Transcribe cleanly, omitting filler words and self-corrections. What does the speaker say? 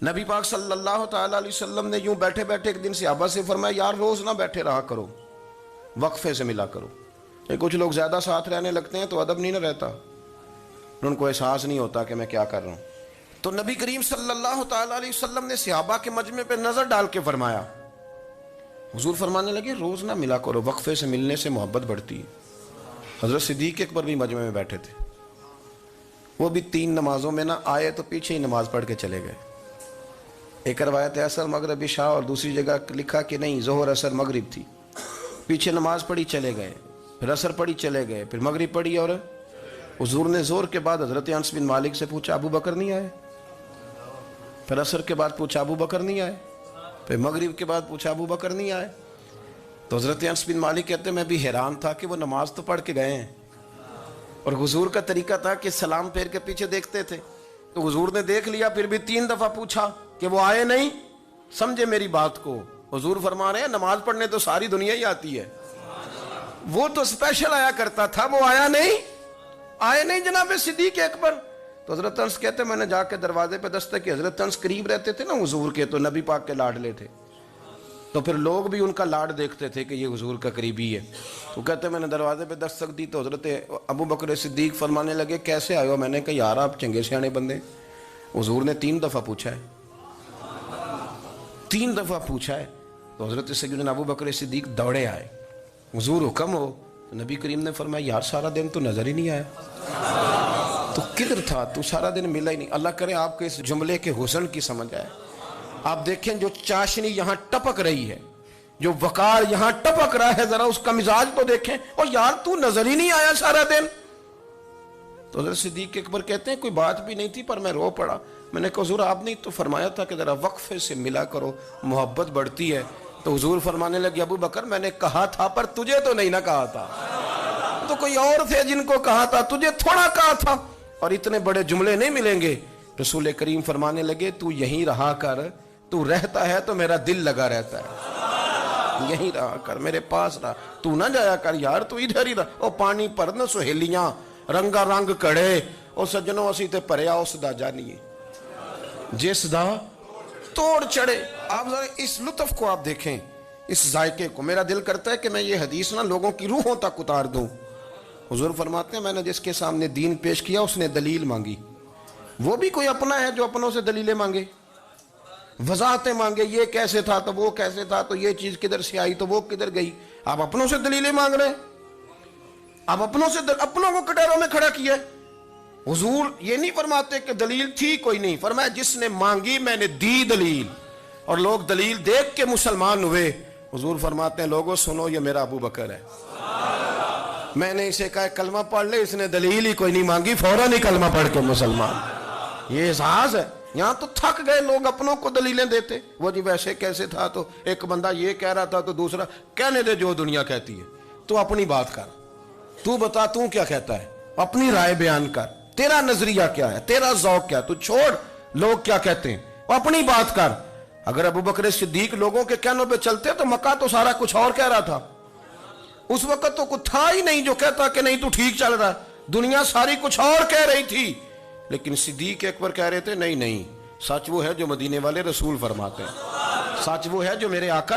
نبی پاک صلی اللہ تعالیٰ علیہ وسلم نے یوں بیٹھے بیٹھے ایک دن صحابہ سے فرمایا یار روز نہ بیٹھے رہا کرو، وقفے سے ملا کرو۔ کچھ لوگ زیادہ ساتھ رہنے لگتے ہیں تو ادب نہیں نہ رہتا، ان کو احساس نہیں ہوتا کہ میں کیا کر رہا ہوں۔ تو نبی کریم صلی اللہ تعالیٰ علیہ وسلم نے صحابہ کے مجمع پہ نظر ڈال کے فرمایا، حضور فرمانے لگے روز نہ ملا کرو، وقفے سے ملنے سے محبت بڑھتی ہے۔ حضرت صدیق اکبر بھی مجمع میں بیٹھے تھے، وہ بھی 3 نمازوں میں نہ آئے تو پیچھے ہی نماز پڑھ کے چلے گئے۔ ایک روایت ہے عصر مغرب عشاء، اور دوسری جگہ لکھا کہ نہیں ظہر عصر مغرب تھی، پیچھے نماز پڑھی چلے گئے، پھر عصر پڑھی چلے گئے، پھر مغرب پڑھی، اور حضور نے زور کے بعد حضرت انس بن مالک سے پوچھا ابو بکر نہیں آئے؟ پھر عصر کے بعد پوچھا ابو بکر نہیں آئے؟ پھر مغرب کے بعد پوچھا ابو بکر نہیں آئے؟ تو حضرت انس بن مالک کہتے ہیں میں بھی حیران تھا کہ وہ نماز تو پڑھ کے گئے ہیں، اور حضور کا طریقہ تھا کہ سلام پھیر کے پیچھے دیکھتے تھے، تو حضور نے دیکھ لیا، پھر بھی 3 دفعہ پوچھا کہ وہ آئے نہیں؟ سمجھے میری بات کو؟ حضور فرما رہے ہیں نماز پڑھنے تو ساری دنیا ہی آتی ہے، وہ تو اسپیشل آیا کرتا تھا، وہ آئے نہیں جناب صدیق اکبر۔ تو حضرت انس کہتے ہیں میں نے جا کے دروازے پہ دستک کی، حضرت انس قریب رہتے تھے نا حضور کے، تو نبی پاک کے لاڈلے تھے، تو پھر لوگ بھی ان کا لاڈ دیکھتے تھے کہ یہ حضور کا قریبی ہے۔ تو کہتے ہیں میں نے دروازے پہ دستک دی تو حضرت ابو بکر صدیق فرمانے لگے کیسے آئے ہو؟ میں نے کہا یار آپ چنگے سیانے بندے، حضور نے 3 دفعہ پوچھا ہے، 3 دفعہ پوچھا ہے۔ تو حضرت سیدنا ابو بکر صدیق دوڑے آئے، حضور حکم ہو؟ تو نبی کریم نے فرمایا یار سارا دن تو نظر ہی نہیں آیا، تو کدھر تھا تو؟ سارا دن ملا ہی نہیں۔ اللہ کرے آپ کے اس جملے کے حسن کی سمجھ آئے۔ آپ دیکھیں جو چاشنی یہاں ٹپک رہی ہے، جو وقار یہاں ٹپک رہا ہے، ذرا اس کا مزاج تو دیکھیں، اور یار تو نظر ہی نہیں آیا سارا دن۔ تو حضرت صدیق اکبر کہتے ہیں کوئی بات بھی نہیں تھی پر میں رو پڑا۔ میں نے کہا حضور آپ نے تو فرمایا تھا کہ ذرا وقفے سے ملا کرو، محبت بڑھتی ہے۔ تو حضور فرمانے لگے ابو بکر میں نے کہا تھا پر تجھے تو نہیں نہ کہا تھا، تو کوئی اور تھے جن کو کہا تھا، تجھے تھوڑا کہا تھا، اور اتنے بڑے جملے نہیں ملیں گے۔ رسول کریم فرمانے لگے تو یہیں رہا کر، تو رہتا ہے تو میرا دل لگا رہتا ہے، یہیں رہا کر، میرے پاس رہا، تو نہ جایا کر یار، تو ادھر ہی رہا۔ او پانی پر نہ سہیلیاں رنگا رنگ کڑے، او سجنوں اسی تے پریا اس دا جانیے جس دا توڑ چڑھے۔ آپ ذرا اس لطف کو آپ دیکھیں، اس ذائقے کو۔ میرا دل کرتا ہے کہ میں یہ حدیث نہ لوگوں کی روحوں تک اتار دوں۔ حضور فرماتے ہیں میں نے جس کے سامنے دین پیش کیا اس نے دلیل مانگی، وہ بھی کوئی اپنا ہے جو اپنوں سے دلیلیں مانگے، وضاحتیں مانگے، یہ کیسے تھا تو وہ کیسے تھا، تو یہ چیز کدھر سے آئی تو وہ کدھر گئی۔ آپ اپنوں سے دلیلیں مانگ رہے ہیں، آپ اپنوں کو کٹوروں میں کھڑا کیا ہے۔ حضور یہ نہیں فرماتے کہ دلیل تھی کوئی نہیں، فرمایا جس نے مانگی میں نے دی دلیل، اور لوگ دلیل دیکھ کے مسلمان ہوئے۔ حضور فرماتے ہیں لوگوں سنو یہ میرا ابو بکر ہے، میں نے اسے کہا کلمہ پڑھ لے، اس نے دلیل ہی کوئی نہیں مانگی، فوراً ہی کلمہ پڑھ کے مسلمان۔ یہ احساس ہے۔ یہاں تو تھک گئے لوگ اپنوں کو دلیلیں دیتے، وہ جی ویسے کیسے تھا، تو ایک بندہ یہ کہہ رہا تھا تو دوسرا کہنے دے جو دنیا کہتی ہے، تو اپنی بات کر، تو بتا تو کیا کہتا ہے، اپنی رائے بیان کر، تیرا نظریہ کیا ہے، تیرا ذوق کیا ہے، تو چھوڑ لوگ کیا کہتے ہیں، اپنی بات کر۔ اگر ابو بکر صدیق لوگوں کے کہنوں پہ چلتے تو مکہ تو سارا کچھ اور کہہ رہا تھا، اس وقت تو کچھ تھا ہی نہیں جو کہتا کہ نہیں تو ٹھیک چل رہا ہے، دنیا ساری کچھ اور کہہ رہی تھی، لیکن صدیق اکبر کہہ رہے تھے نہیں نہیں، سچ وہ ہے جو مدینے والے رسول فرماتے ہیں، سچ وہ ہے جو میرے آقا نے